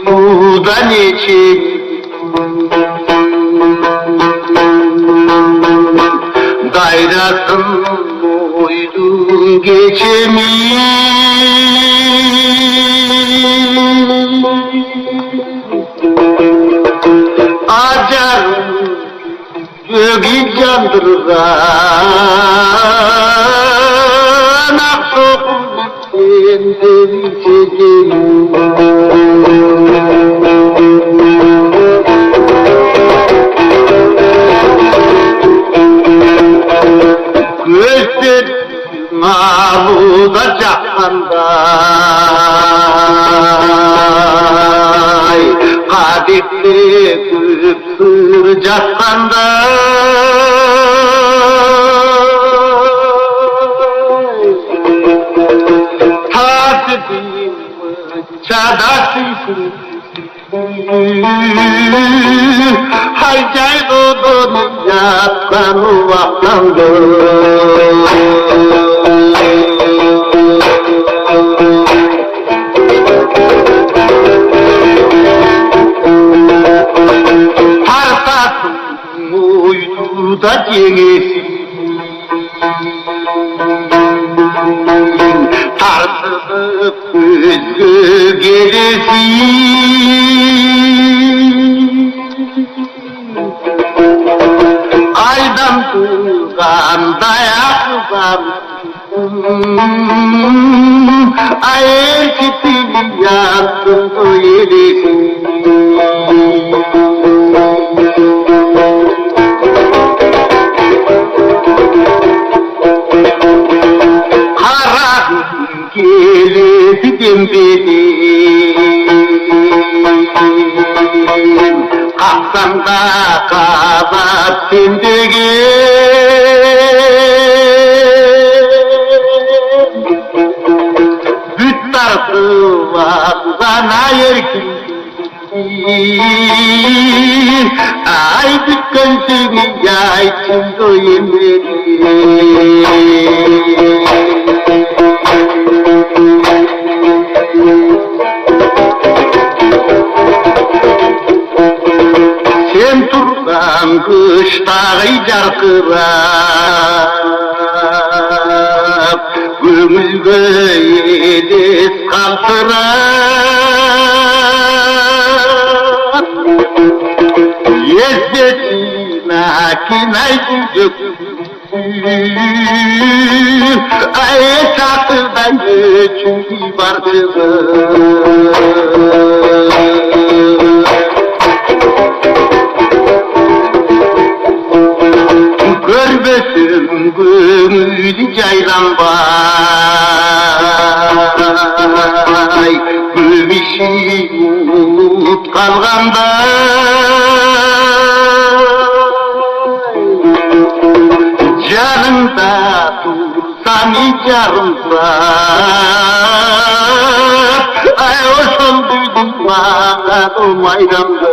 uykudan için gayrasın uydun geçemin acar göğü candıran aksokun senden içeceğim gözler maluda cakkanday kadifte kıpsır cakkanday tasdim çadasısın haycay dodonu yatkan vaktandı tarsasın uydu da cengisin tarsılıp gözü gelirsin aydan tuğan dayaklıdan ay erkitini yaktın öyleysin gelirdim benim kalksam da kabat sindigim büt tarafı vakzana yerkin ay dükkan seni yayçın doyum sen turgan kıştagı jarkırap gömülge edes kaltırap esbetine kinaycın döküm ay çakırdan göçündü barkızım görbesin gönüllü cayran bay gümüşü unut kalganda canımda dursan icarımda ay o son duydum bana o maydanda